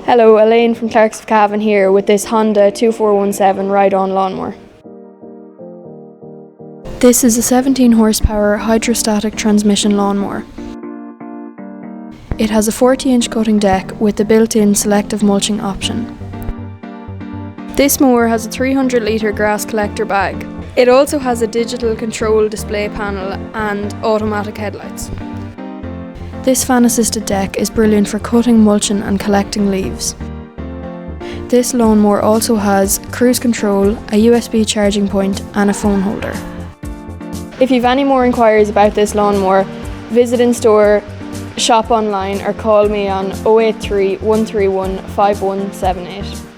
Hello, Elaine from Clark's of Cavan here with this Honda 2417 ride-on lawnmower. This is a 17 horsepower hydrostatic transmission lawnmower. It has a 40-inch cutting deck with the built-in selective mulching option. This mower has a 300 litre grass collector bag. It also has a digital control display panel and automatic headlights. This fan-assisted deck is brilliant for cutting, mulching and collecting leaves. This lawnmower also has cruise control, a USB charging point and a phone holder. If you've any more inquiries about this lawnmower, visit in store, shop online or call me on 083 131 5178.